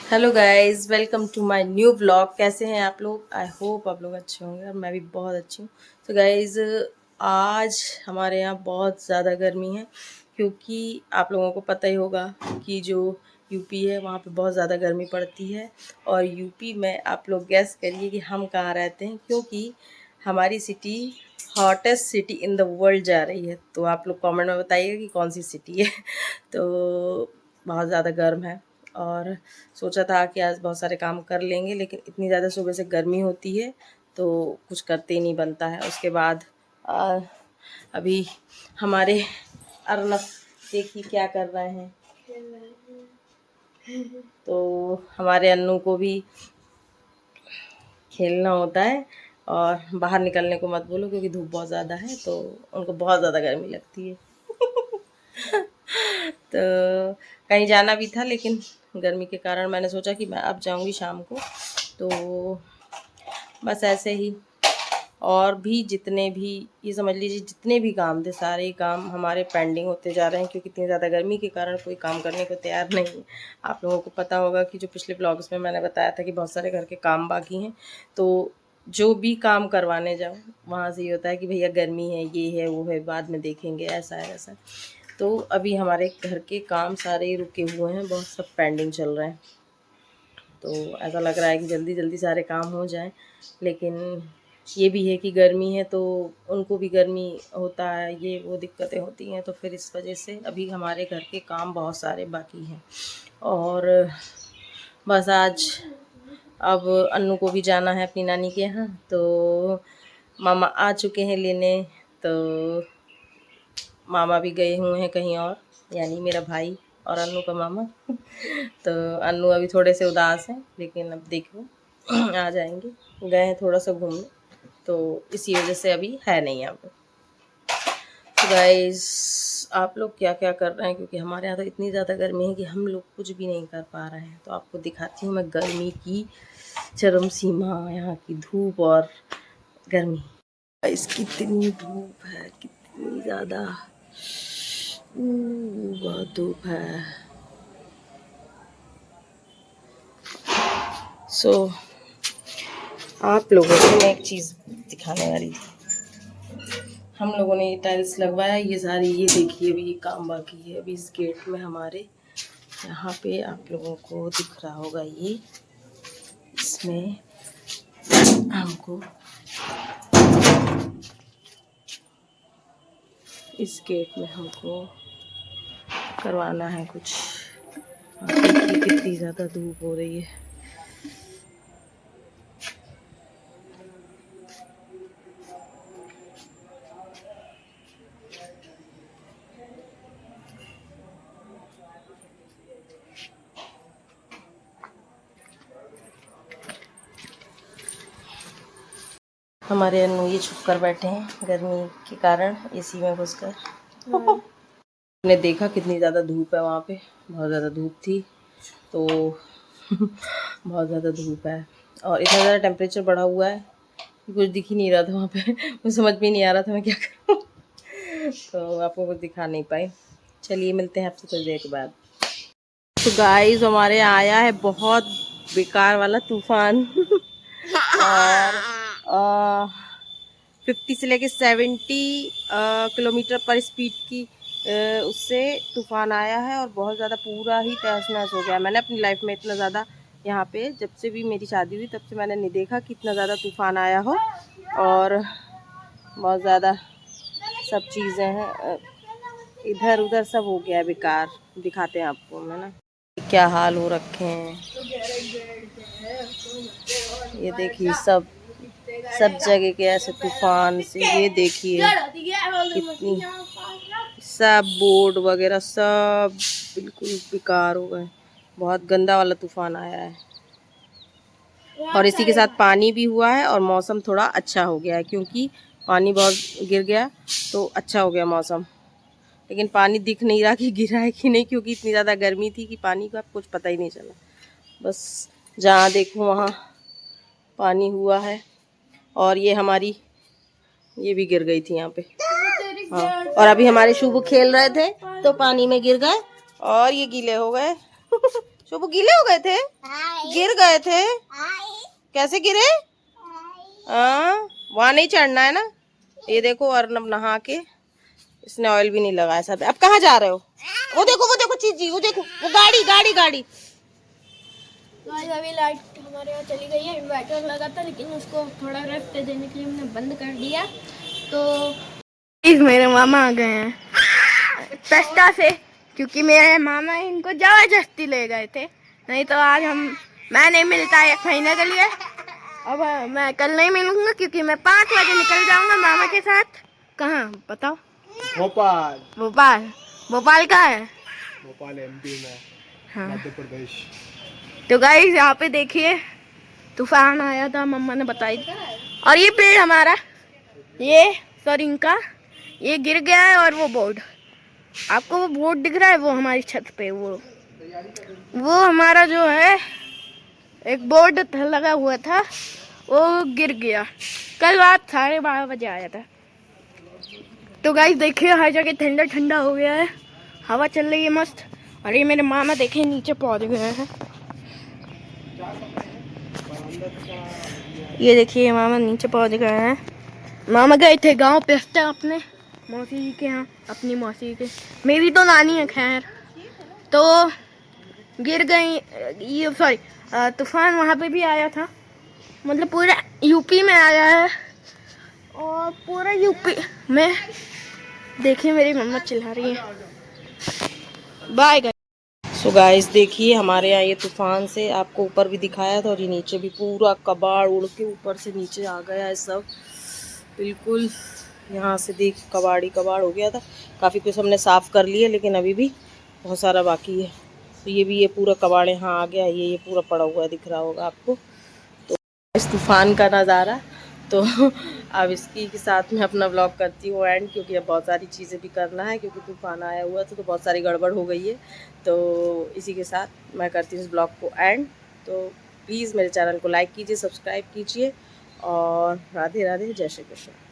Hello guys, welcome to my new vlog. कैसे हैं आप लोग? आई होप आप लोग अच्छे होंगे और मैं भी बहुत अच्छी हूँ। तो गाइस, आज हमारे यहाँ बहुत ज़्यादा गर्मी है, क्योंकि आप लोगों को पता ही होगा कि जो यूपी है वहाँ पे बहुत ज़्यादा गर्मी पड़ती है। और यूपी में आप लोग गेस करिए कि हम कहाँ रहते हैं, क्योंकि हमारी city hottest city in the world जा रही है। तो आप लोग कमेंट में बताइएगा कि कौन सी सिटी है। तो बहुत ज़्यादा गर्म है और सोचा था कि आज बहुत सारे काम कर लेंगे, लेकिन इतनी ज़्यादा सुबह से गर्मी होती है तो कुछ करते ही नहीं बनता है। उसके बाद आ, अभी हमारे अर्नब देखिए क्या कर रहे हैं। तो हमारे अन्नू को भी खेलना होता है, और बाहर निकलने को मत बोलो क्योंकि धूप बहुत ज़्यादा है, तो उनको बहुत ज़्यादा गर्मी लगती है। तो कहीं जाना भी था, लेकिन गर्मी के कारण मैंने सोचा कि मैं अब जाऊंगी शाम को। तो बस ऐसे ही, और भी जितने भी, ये समझ लीजिए जितने भी काम थे सारे ही काम हमारे पेंडिंग होते जा रहे हैं, क्योंकि इतनी ज़्यादा गर्मी के कारण कोई काम करने को तैयार नहीं है। आप लोगों को पता होगा कि जो पिछले ब्लॉग्स में मैंने बताया था कि बहुत सारे घर के काम बाकी हैं, तो जो भी काम करवाने जाओ वहाँ से ये होता है कि भैया गर्मी है, ये है, वो है, बाद में देखेंगे, ऐसा है वैसा है। तो अभी हमारे घर के काम सारे ही रुके हुए हैं, बहुत सब पेंडिंग चल रहे हैं। तो ऐसा लग रहा है कि जल्दी जल्दी सारे काम हो जाएं, लेकिन ये भी है कि गर्मी है तो उनको भी गर्मी होता है, ये वो दिक्कतें होती हैं। तो फिर इस वजह से अभी हमारे घर के काम बहुत सारे बाकी हैं। और बस आज अब अन्नू को भी जाना है अपनी नानी के यहाँ, तो मामा आ चुके हैं लेने। तो मामा भी गए हुए हैं कहीं और, यानी मेरा भाई और अन्नू का मामा। तो अन्नू अभी थोड़े से उदास हैं, लेकिन अब देखो आ जाएंगे। गए हैं थोड़ा सा घूमने, तो इसी वजह से अभी है नहीं यहाँ पे। तो गाइस, आप लोग क्या क्या कर रहे हैं, क्योंकि हमारे यहाँ तो इतनी ज़्यादा गर्मी है कि हम लोग कुछ भी नहीं कर पा रहे हैं। तो आपको दिखाती हूँ मैं गर्मी की चरम सीमा, यहाँ की धूप और गर्मी। गाइस, कितनी धूप है, कितनी ज़्यादा, बहुत धूप है। सो आप लोगों को मैं एक चीज़ दिखाने वाली थी। हम लोगों ने ये टाइल्स लगवाया, ये सारी, ये देखिए अभी ये काम बाकी है। अभी इस गेट में हमारे यहाँ पे आप लोगों को दिख रहा होगा, ये इसमें हमको इस गेट में हमको करवाना है कुछ। आप देखिए कितनी ज़्यादा धूप हो रही है। हमारे अन्नू ये छुप कर बैठे हैं गर्मी के कारण, एसी में घुसकर। हमने देखा कितनी ज़्यादा धूप है वहाँ पे, बहुत ज़्यादा धूप थी, तो बहुत ज़्यादा धूप है और इतना ज़्यादा टेम्परेचर बढ़ा हुआ है कि कुछ दिख ही नहीं रहा था वहाँ पे। मुझे समझ में नहीं आ रहा था मैं क्या करूँ। तो आपको कुछ दिखा नहीं पाई। चलिए मिलते हैं आपसे थोड़ी देर के बाद। तो गाइस, हमारे यहाँ आया है बहुत बेकार वाला तूफान। और 50 से लेके 70 किलोमीटर पर स्पीड की उससे तूफान आया है, और बहुत ज़्यादा पूरा ही तहस नहस हो गया। मैंने अपनी लाइफ में इतना ज़्यादा, यहाँ पे जब से भी मेरी शादी हुई तब से मैंने नहीं देखा कि इतना ज़्यादा तूफान आया हो। और बहुत ज़्यादा सब चीज़ें हैं, इधर उधर सब हो गया है बेकार। दिखाते हैं आपको, है ना क्या हाल हो रखे हैं। ये देखिए सब सब जगह के ऐसे तूफान से, ये देखिए कितनी, सब बोर्ड वगैरह सब बिल्कुल बेकार हो गए। बहुत गंदा वाला तूफान आया है, और इसी के साथ पानी भी हुआ है और मौसम थोड़ा अच्छा हो गया है, क्योंकि पानी बहुत गिर गया तो अच्छा हो गया मौसम। लेकिन पानी दिख नहीं रहा कि गिरा है कि नहीं, क्योंकि इतनी ज़्यादा गर्मी थी कि पानी का कुछ पता ही नहीं चला। बस जहाँ देखो वहाँ पानी हुआ है, और ये हमारी, ये भी गिर गई थी यहाँ पे। हाँ, और अभी हमारे शुभ खेल रहे थे तो पानी में गिर गए और ये गीले हो गए। शुभू गीले हो गए थे, गिर गए थे, कैसे गिरे? वहाँ नहीं चढ़ना है ना। ये देखो अर्नब नहा के, इसने ऑयल भी नहीं लगाया सब। अब कहाँ जा रहे हो? वो देखो चीजी, वो देखो वो गाड़ी गाड़ी गाड़ी। अभी लाइट हमारे यहाँ चली गई है, इन्वर्टर लगा था लेकिन उसको थोड़ा रेस्ट देने के लिए हमने बंद कर दिया। तो मेरे मामा आ गए हैं पेस्टा से, क्योंकि मेरे मामा इनको जबरदस्ती ले गए थे, नहीं तो आज मैं नहीं मिलता 1 महीने के लिए। अब मैं कल नहीं मिलूंगा क्योंकि मैं 5 बजे निकल जाऊंगा मामा के साथ। कहाँ बताओ? भोपाल। भोपाल? भोपाल कहाँ है? भोपाल एमपी में, हाँ। मध्य प्रदेश। तो गाइस यहाँ पे देखिए तूफान आया था, मम्मा ने बताई। और ये पेड़ हमारा, ये सॉरी का ये गिर गया है। और वो बोर्ड, आपको वो बोर्ड दिख रहा है, वो हमारी छत पे वो हमारा जो है एक बोर्ड लगा हुआ था, वो गिर गया। कल रात 12:30 बजे आया था। तो गाइस देखिए हर जगह ठंडा ठंडा हो गया है, हवा चल रही है मस्त। और ये मेरे मामा देखिए नीचे पहुंच गए हैं। ये देखिए मामा नीचे पहुंच गए हैं। मामा गए थे गांव पे अपने मौसी जी के यहाँ, अपनी मौसी के, मेरी तो नानी है खैर। तो गिर गई, ये सॉरी तूफान वहाँ पे भी आया था, मतलब पूरा यूपी में आया है। और पूरा यूपी में देखिए मेरी मम्मा चिल्ला रही है। Bye guys. सो गाइस देखिए हमारे यहाँ ये तूफान से, आपको ऊपर भी दिखाया था और ये नीचे भी पूरा कबाड़ उड़ के ऊपर से नीचे आ गया है सब बिल्कुल। यहाँ से देख कबाड़ हो गया था। काफ़ी कुछ हमने साफ़ कर लिया लेकिन अभी भी बहुत सारा बाकी है। तो ये पूरा कबाड़ यहाँ आ गया, ये पूरा पड़ा हुआ दिख रहा होगा आपको। तो इस तूफ़ान का नज़ारा। तो अब इसकी के साथ मैं अपना व्लॉग करती हूँ एंड, क्योंकि अब बहुत सारी चीज़ें भी करना है, क्योंकि तूफ़ान आया हुआ था तो बहुत सारी गड़बड़ हो गई है। तो इसी के साथ मैं करती हूँ इस ब्लॉग को एंड। तो प्लीज़ मेरे चैनल को लाइक कीजिए, सब्सक्राइब कीजिए और राधे राधे, जय श्री कृष्ण।